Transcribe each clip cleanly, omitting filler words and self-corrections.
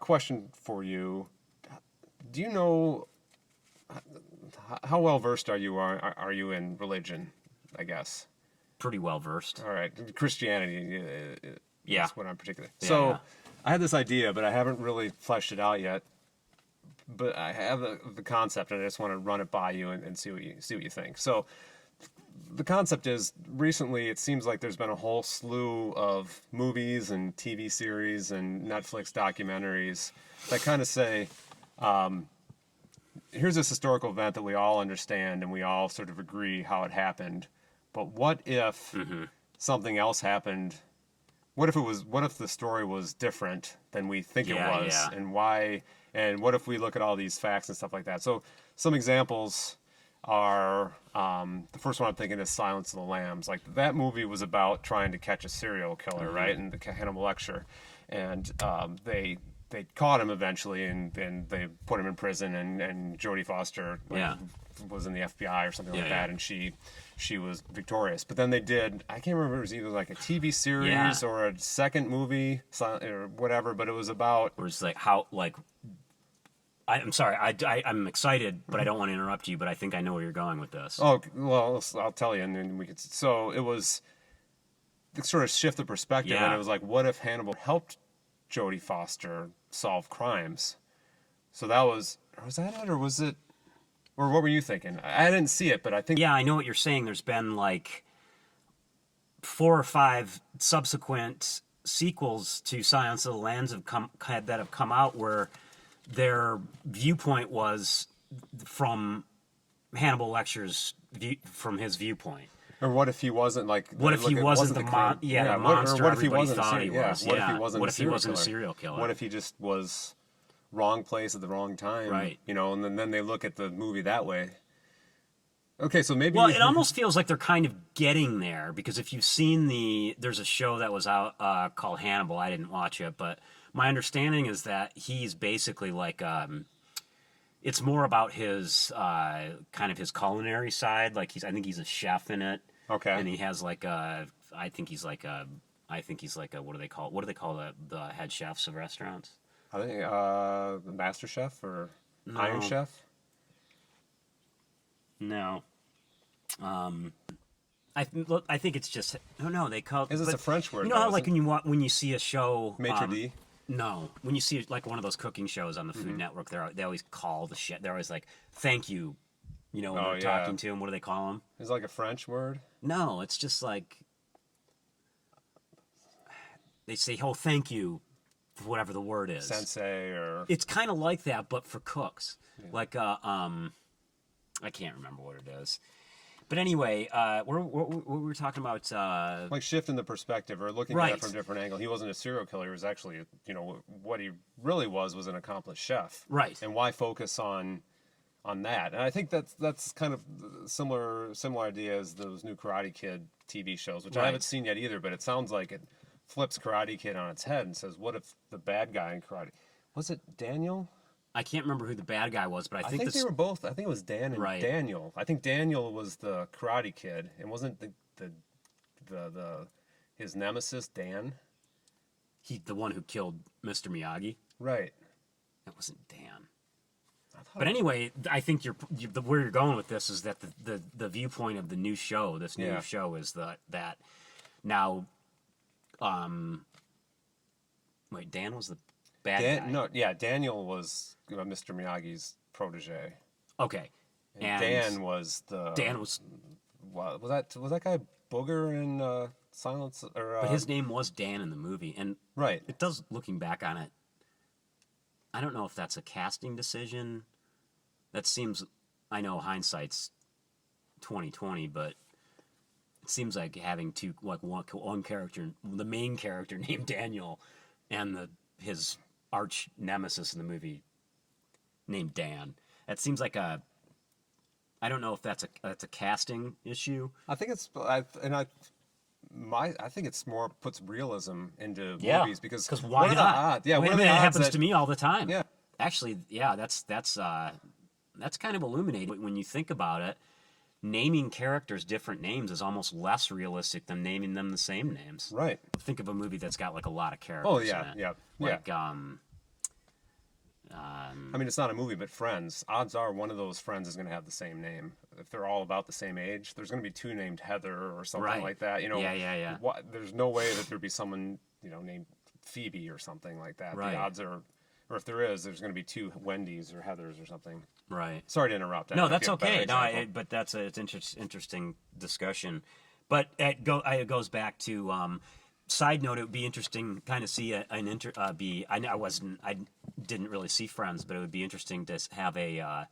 Question for you. Do you know how well versed are you in religion? I guess. Pretty well versed. All right, Christianity Yeah. is what I'm particularly. Yeah, So yeah. I had this idea, but I haven't really fleshed it out yet. But I have the concept, and I just want to run it by you and see what you think. So the concept is recently it seems like there's been a whole slew of movies and TV series and Netflix documentaries that kind of say, here's this historical event that we all understand and we all sort of agree how it happened. But what if something else happened? What if the story was different than we think it Yeah, was? yeah. And why? And what if we look at all these facts and stuff like that? So some examples are the first one I'm thinking is Silence of the Lambs. Like that movie was about trying to catch a serial killer, right? And the Hannibal Lecter, and they caught him eventually, and they put him in prison, and Jodie Foster was in the FBI or something like that, and she was victorious. But then they did, I can't remember, it was either like a TV series or a second movie or whatever, but it was about. Where it's like how like. I'm sorry. I'm excited, but I don't want to interrupt you. But I think I know where you're going with this. Oh well, I'll tell you, and then we could. So it was sort of shift the perspective, and it was like, what if Hannibal helped Jodie Foster solve crimes? So was that it, or was it, or what were you thinking? I didn't see it, but I think. Yeah, I know what you're saying. There's been like 4 or 5 subsequent sequels to Silence of the Lambs that have come out where their viewpoint was from Hannibal Lecter's from his viewpoint. Or what if he wasn't like? What if he wasn't the monster what if he everybody wasn't thought he was? What if he wasn't? What if he wasn't a serial killer? What if he just was wrong place at the wrong time? Right. You know, and then they look at the movie that way. Okay, so maybe. Well, it almost feels like they're kind of getting there because if you've seen there's a show that was out called Hannibal. I didn't watch it, but my understanding is that he's basically like it's more about his kind of his culinary side. Like I think he's a chef in it. Okay. And he has like I think he's like a what do they call the head chefs of restaurants? I think the Master Chef or Iron Chef. No. I think it's just no. They call. Is this a French word? You know how like when you see a show. Maitre d'. No, when you see like one of those cooking shows on the Food Network, they always call the shit. They're always like, "Thank you," you know, when they're talking to him. What do they call him? Is it like a French word? No, it's just like they say, "Oh, thank you," for whatever the word is. Sensei or. It's kind of like that, but for cooks. Yeah. Like I can't remember what it is. But anyway, what we were talking about... like shifting the perspective or looking at it from a different angle. He wasn't a serial killer. He was actually, you know, what he really was an accomplished chef. Right. And why focus on that? And I think that's kind of similar idea as those new Karate Kid TV shows, which I haven't seen yet either, but it sounds like it flips Karate Kid on its head and says, what if the bad guy in Karate... Was it Daniel? I can't remember who the bad guy was, but I think they were both. I think it was Dan and Daniel. I think Daniel was the Karate Kid, and wasn't the his nemesis Dan? The one who killed Mr. Miyagi. Right. That wasn't Dan. But anyway, I think where you're going with this is that the viewpoint of the new show, this new show, is that now. Wait, Dan was the bad guy. No, yeah, Daniel was Mr. Miyagi's protege. Okay, and Dan was was that guy Booger in Silence? But his name was Dan in the movie, and it does. Looking back on it, I don't know if that's a casting decision. That seems. I know hindsight's 2020, but it seems like having one character, the main character named Daniel, and his arch nemesis in the movie named Dan. That seems like I don't know if that's a casting issue. I think I think it's more puts realism into movies because why not? Yeah, it happens to me all the time. Yeah, actually, that's kind of illuminating when you think about it. Naming characters different names is almost less realistic than naming them the same names. Right. Think of a movie that's got like a lot of characters. Oh yeah, in it. yeah. I mean, it's not a movie, but Friends. Odds are one of those friends is going to have the same name. If they're all about the same age, there's going to be two named Heather or something Right. like that. Yeah. There's no way that there'd be someone named Phoebe or something like that. Right. The odds are, or if there is, there's going to be two Wendy's or Heathers or something. Right. Sorry to interrupt. No, that's okay. No, but it's interesting discussion. But it goes back to. Side note: it would be interesting, kind of see I didn't really see Friends, but it would be interesting to have a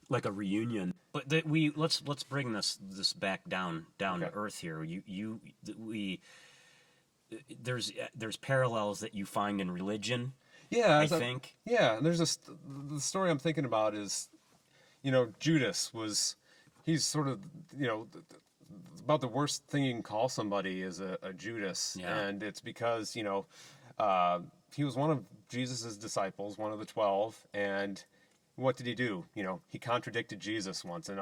like a reunion. But let's bring this back down Okay. to earth here. There's parallels that you find in religion. Yeah, I think. Yeah, and there's the story I'm thinking about is, Judas he's sort of, about the worst thing you can call somebody is a Judas. Yeah. And it's because, he was one of Jesus's disciples, one of the 12, and what did he do? He contradicted Jesus once, and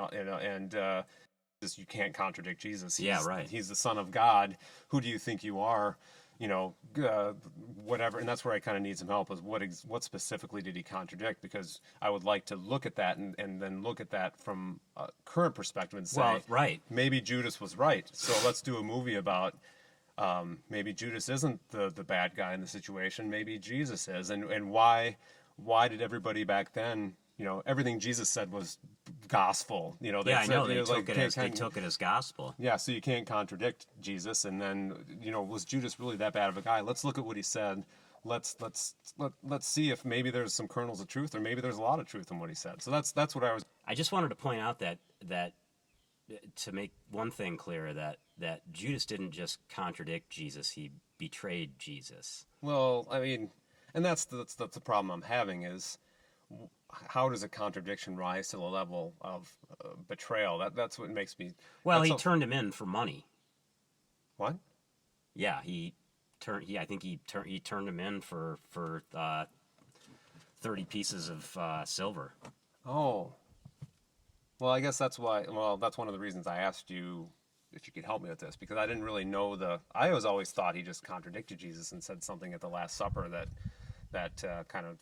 you can't contradict Jesus. Right. He's the Son of God. Who do you think you are? Whatever, and that's where I kind of need some help. Is what specifically did he contradict? Because I would like to look at that and then look at that from a current perspective and say, right, maybe Judas was right. So let's do a movie about maybe Judas isn't the bad guy in the situation. Maybe Jesus is, and why did everybody back then? Everything Jesus said was gospel. They I said, know they took it as gospel. Yeah, so you can't contradict Jesus. And then, was Judas really that bad of a guy? Let's look at what he said. Let's see if maybe there's some kernels of truth, or maybe there's a lot of truth in what he said. So that's what I was. I just wanted to point out that to make one thing clear, that Judas didn't just contradict Jesus; he betrayed Jesus. Well, I mean, and that's the problem I'm having is, how does a contradiction rise to the level of betrayal? That's what makes me. Well, he turned him in for money. What? Yeah, I think he turned him in for 30 pieces of silver. Oh. Well, I guess that's why. Well, that's one of the reasons I asked you if you could help me with this, because I didn't really know I always thought he just contradicted Jesus and said something at the Last Supper that kind of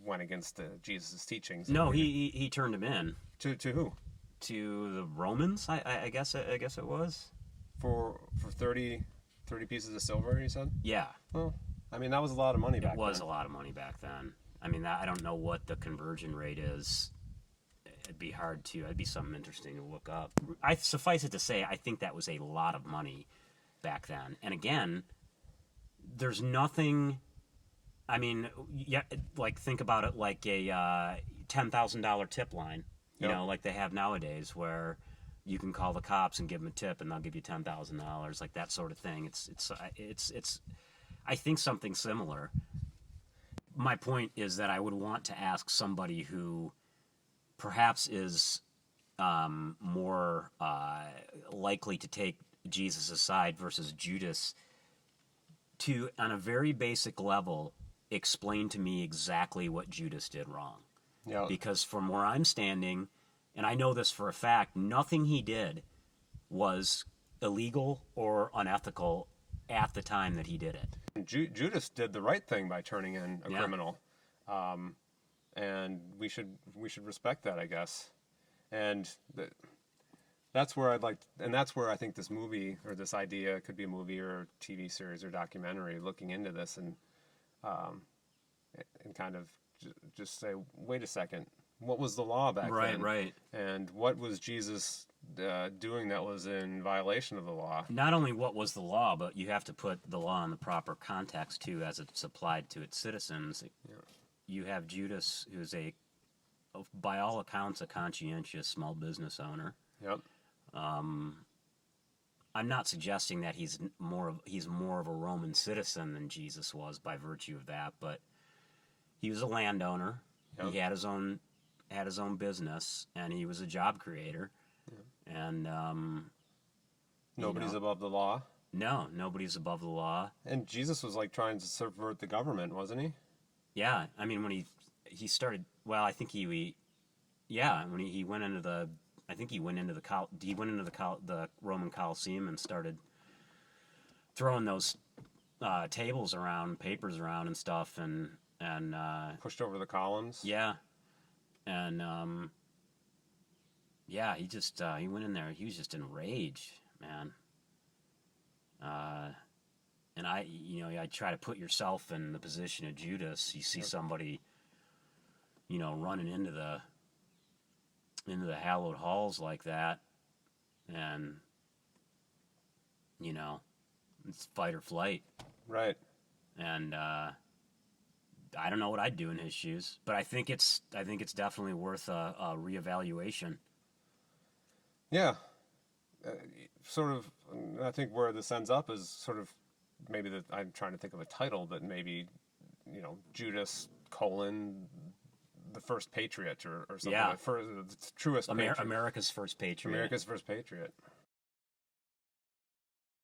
went against Jesus' teachings. No, he turned him in. To who? To the Romans, I guess it was. For 30 pieces of silver, you said? Yeah. Well, I mean, that was a lot of money back then. It was a lot of money back then. I mean, I don't know what the conversion rate is. It'd be something interesting to look up. Suffice it to say, I think that was a lot of money back then. And again, there's nothing. I mean, yeah, like think about it like a $10,000 tip line, like they have nowadays, where you can call the cops and give them a tip, and they'll give you $10,000, like that sort of thing. It's I think something similar. My point is that I would want to ask somebody who perhaps is more likely to take Jesus' side versus Judas to, on a very basic level, explain to me exactly what Judas did wrong. Yeah. Because from where I'm standing, and I know this for a fact, nothing he did was illegal or unethical at the time that he did it. Judas did the right thing by turning in a criminal. And we should respect that, I guess. And that's where that's where I think this movie, or this idea, could be a movie or a TV series or documentary looking into this, and kind of just say, wait a second, what was the law back then? Right. And what was Jesus doing that was in violation of the law? Not only what was the law, but you have to put the law in the proper context too, as it's applied to its citizens. Yeah. You have Judas, who's by all accounts, a conscientious small business owner. Yep. I'm not suggesting that he's more of a Roman citizen than Jesus was by virtue of that, but he was a landowner. Yep. He had his own business, and he was a job creator. Yep. And nobody's above the law. No, nobody's above the law. And Jesus was like trying to subvert the government, wasn't he? Yeah, I mean, when he started, well, I think when he went into the, I think he went into the Roman Colosseum and started throwing those tables around, papers around and stuff, and and pushed over the columns. Yeah, and yeah, he just he went in there. He was just enraged, man. And I try to put yourself in the position of Judas. You see somebody, running into the hallowed halls like that, and it's fight or flight. Right. And I don't know what I'd do in his shoes, but I think it's definitely worth a reevaluation. Yeah. Sort of. I think where this ends up is sort of maybe that I'm trying to think of a title, but maybe Judas colon the first patriot or something. Yeah. The truest America's first patriot. America's first patriot.